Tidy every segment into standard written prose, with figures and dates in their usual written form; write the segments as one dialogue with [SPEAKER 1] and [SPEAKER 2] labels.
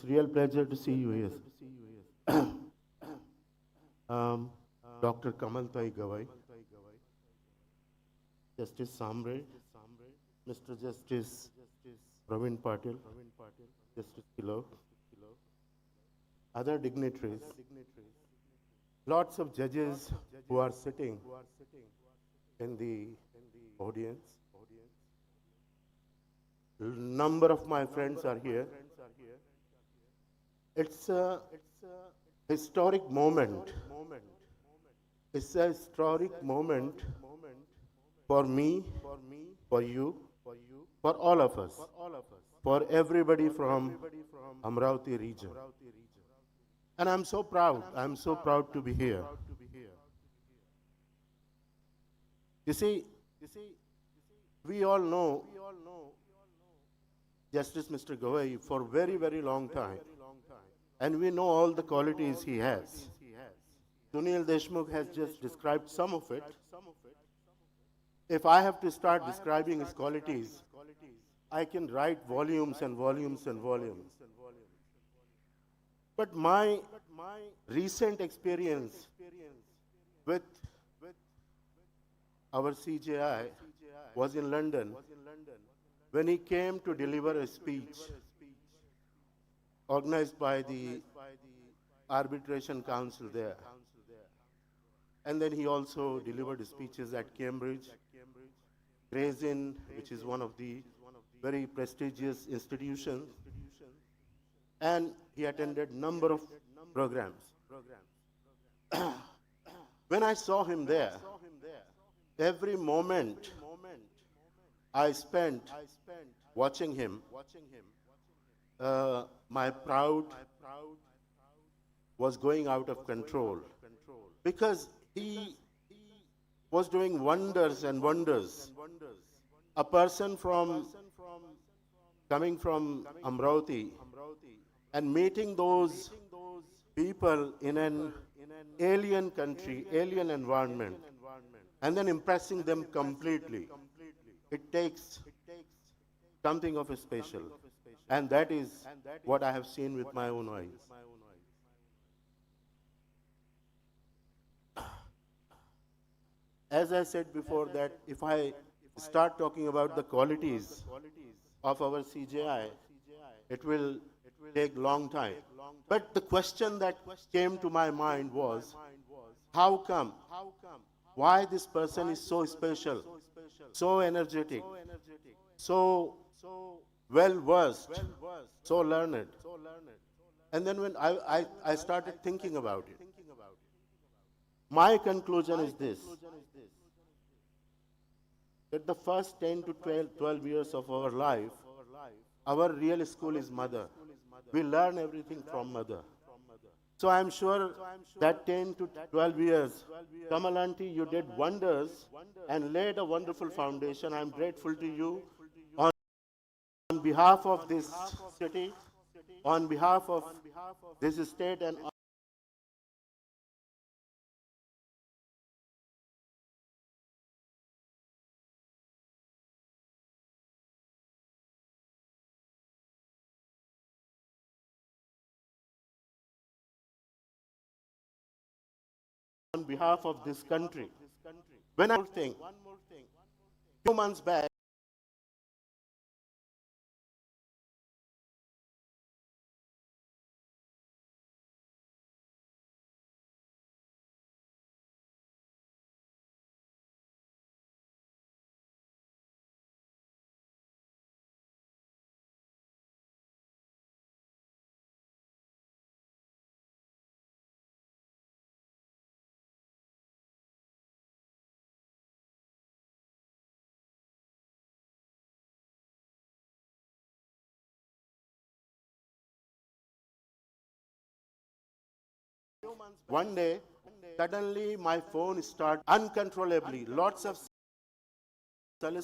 [SPEAKER 1] real pleasure to see you here. um, Dr. Kamal Tai Gawai, Justice Sambre, Mr. Justice Praveen Patil, Justice Kilo, other dignitaries, lots of judges who are sitting in the audience. Number of my friends are here. It's a historic moment. It's a historic moment for me, for you, for all of us, for everybody from Amravati region. And I'm so proud. I'm so proud to be here. You see, we all know Justice Mr. Gawai for very, very long time. And we know all the qualities he has. Sunil Deshmukh has just described some of it. If I have to start describing his qualities, I can write volumes and volumes and volumes. But my recent experience with our CJI was in London when he came to deliver a speech organized by the Arbitration Council there. And then he also delivered speeches at Cambridge, Gray's Inn, which is one of the very prestigious institutions, and he attended number of programs. When I saw him there, every moment I spent watching him, my pride was going out of control because he was doing wonders and wonders. A person coming from Amravati and meeting those people in an alien country, alien environment, and then impressing them completely. It takes something of a special. And that is what I have seen with my own eyes. As I said before, that if I start talking about the qualities of our CJI, it will take long time. But the question that came to my mind was, how come? Why this person is so special, so energetic, so well versed, so learned? And then when I started thinking about it, my conclusion is this, that the first 10 to 12 years of our life, our real school is mother. We learn everything from mother. So I'm sure that 10 to 12 years, Kamal aunty, you did wonders and laid a wonderful foundation. I'm grateful to you on behalf of this city, on behalf of this state, and on behalf of this country. When I think, few months back, one day, suddenly my phone started uncontrollably. Lots of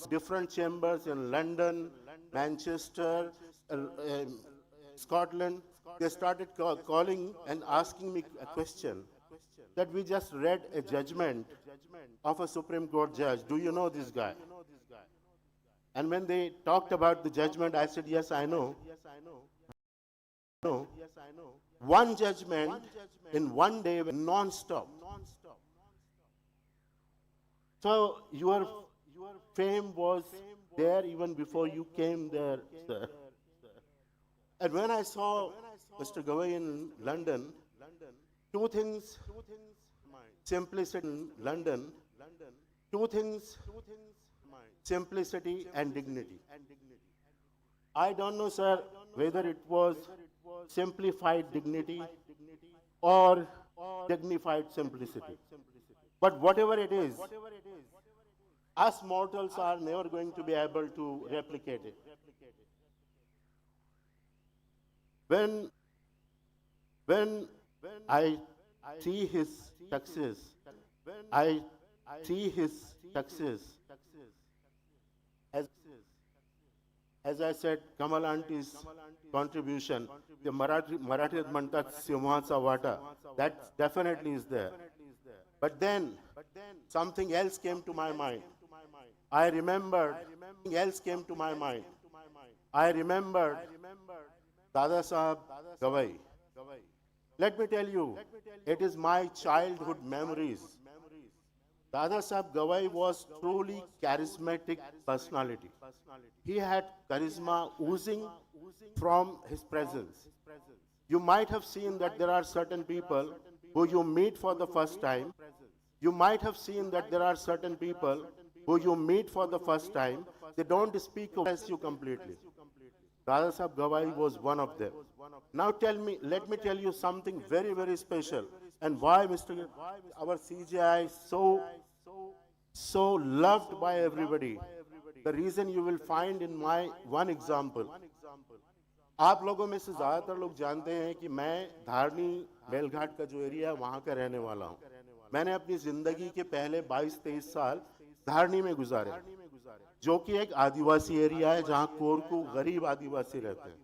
[SPEAKER 1] different chambers in London, Manchester, Scotland, they started calling and asking me a question, that we just read a judgment of a Supreme Court judge. Do you know this guy? And when they talked about the judgment, I said, yes, I know. know, one judgment in one day, non-stop. So your fame was there even before you came there, sir. And when I saw Mr. Gawai in London, two things, simplicity in London, two things, simplicity and dignity. I don't know, sir, whether it was simplified dignity or dignified simplicity. But whatever it is, us mortals are never going to be able to replicate it. When I see his success, I see his success. As I said, Kamal Auntie's contribution, the Marathi म्हणतात सिंहाचा वाटा, that definitely is there. But then something else came to my mind. I remembered Dada Sahab Gawai. Let me tell you, it is my childhood memories. Dada Sahab Gawai was truly charismatic personality. He had charisma oozing from his presence. You might have seen that there are certain people who you meet for the first time. You might have seen that there are certain people who you meet for the first time. They don't speak of you completely. Dada Sahab Gawai was one of them. Now let me tell you something very, very special, and why our CJI is so loved by everybody. The reason you will find in my one example. आप लोगों में से ज्यादातर लोग जानते हैं कि मैं धारनी बेलघाट का जो एरिया है वहां का रहने वाला हूं. मैंने अपनी जिंदगी के पहले 22-23 साल धारनी में गुजारे, जो कि एक आदिवासी एरिया है जहां कोरकू गरीब आदिवासी रहते हैं.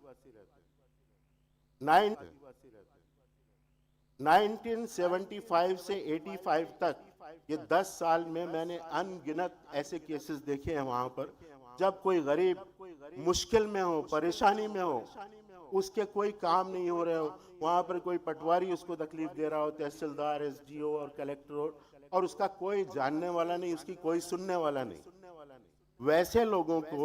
[SPEAKER 1] 1975 से 85 तक ये 10 साल में मैंने अनगिनत ऐसे केसेस देखे हैं वहां पर, जब कोई गरीब मुश्किल में हो, परेशानी में हो, उसके कोई काम नहीं हो रहे हो, वहां पर कोई पटवारी उसको तकलीफ दे रहा हो, तहसीलदार, एसडीओ और कलेक्टर, और उसका कोई जानने वाला नहीं, उसकी कोई सुनने वाला नहीं. वैसे लोगों को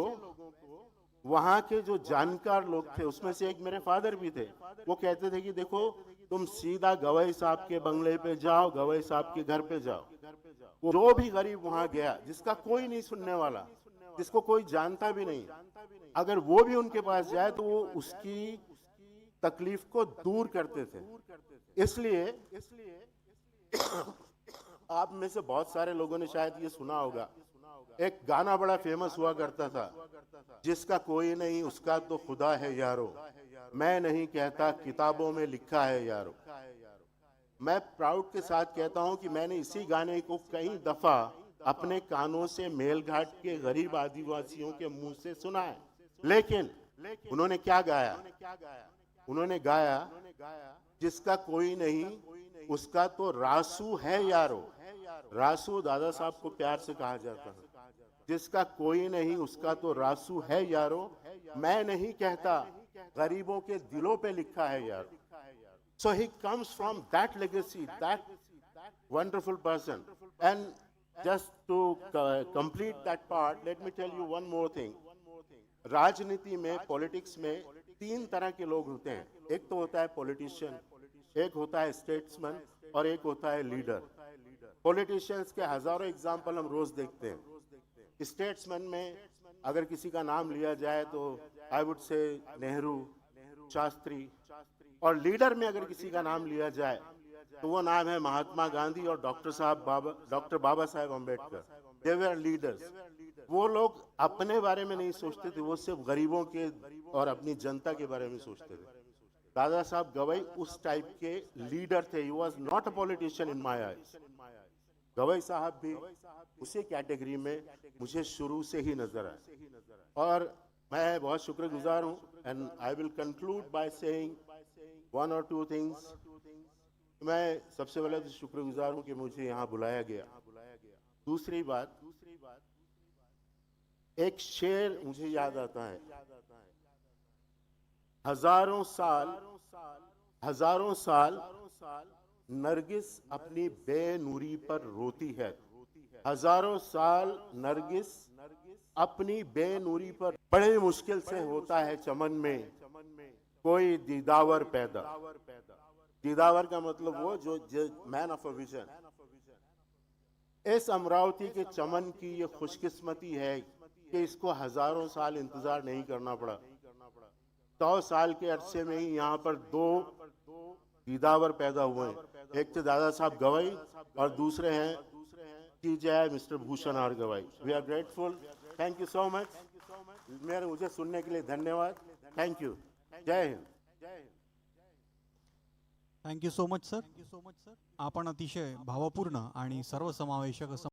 [SPEAKER 1] वहां के जो जानकार लोग थे, उसमें से एक मेरे फादर भी थे, वो कहते थे कि देखो तुम सीधा गवई साहब के बंगले पे जाओ, गवई साहब के घर पे जाओ. जो भी गरीब वहां गया, जिसका कोई नहीं सुनने वाला, जिसको कोई जानता भी नहीं, अगर वो भी उनके पास जाए तो वो उसकी तकलीफ को दूर करते थे. इसलिए आप में से बहुत सारे लोगों ने शायद ये सुना होगा, एक गाना बड़ा फेमस हुआ करता था, जिसका कोई नहीं उसका तो खुदा है यारो, मैं नहीं कहता किताबों में लिखा है यारो. मैं प्राउड के साथ कहता हूं कि मैंने इसी गाने को कई दफा अपने कानों से मेलघाट के गरीब आदिवासियों के मुंह से सुना है. लेकिन उन्होंने क्या गाया? उन्होंने गाया, जिसका कोई नहीं उसका तो रासू है यारो. रासू दादा साहब को प्यार से कहा जाता है. जिसका कोई नहीं उसका तो रासू है यारो, मैं नहीं कहता गरीबों के दिलों पे लिखा है यारो. So he comes from that legacy, that wonderful person. And just to complete that part, let me tell you one more thing. राजनीति में, पॉलिटिक्स में 3 तरह के लोग होते हैं. एक तो होता है पॉलिटिशियन, एक होता है स्टेट्समैन और एक होता है लीडर. पॉलिटिशियंस के हजारों एग्जाम्पल हम रोज देखते हैं. स्टेट्समैन में अगर किसी का नाम लिया जाए तो I would say Nehru, Shastri, और लीडर में अगर किसी का नाम लिया जाए तो वो नाम है महात्मा गांधी और डॉक्टर बाबा साहेब अम्बेडकर. दे वर लीडर्स. वो लोग अपने बारे में नहीं सोचते थे, वो सिर्फ गरीबों के और अपनी जनता के बारे में सोचते थे. दादा साहब गवई उस टाइप के लीडर थे. He was not a politician in my eyes. Gavai साहब भी उसी कैटेगरी में मुझे शुरू से ही नजर आए, और मैं बहुत शुक्रगुजार हूँ. And I will conclude by saying one और टू थिंग्स. मैं सबसे पहले तो शुक्रगुजार हूँ कि मुझे यहाँ बुलाया गया. दूसरी बात, एक शेर मुझे याद आता है, हजारों साल हजारों साल नरगिस अपनी बेनूरी पर रोती है। हजारों साल नरगिस अपनी बेनूरी पर बड़े मुश्किल से होता है चमन में कोई दीदावर पैदा। दीदावर का मतलब वो जो मैन ऑफ अ विजन। इस अमरावती के चमन की ये खुशकिस्मती है कि इसको हजारों साल इंतजार नहीं करना पड़ा। 100 साल के अरसे में ही यहाँ पर 2 दीदावर पैदा हुए हैं। एक तो दादा साहब गवाई और दूसरे हैं CJI mister Bhushan R Gavai. We are grateful. Thank you so much. मुझे सुनने के लिए धन्यवाद। Thank you. Jai Hind.
[SPEAKER 2] Thank you so much sir. आपण अतिशय भावपूर्ण आणि सर्वसमावेशक असं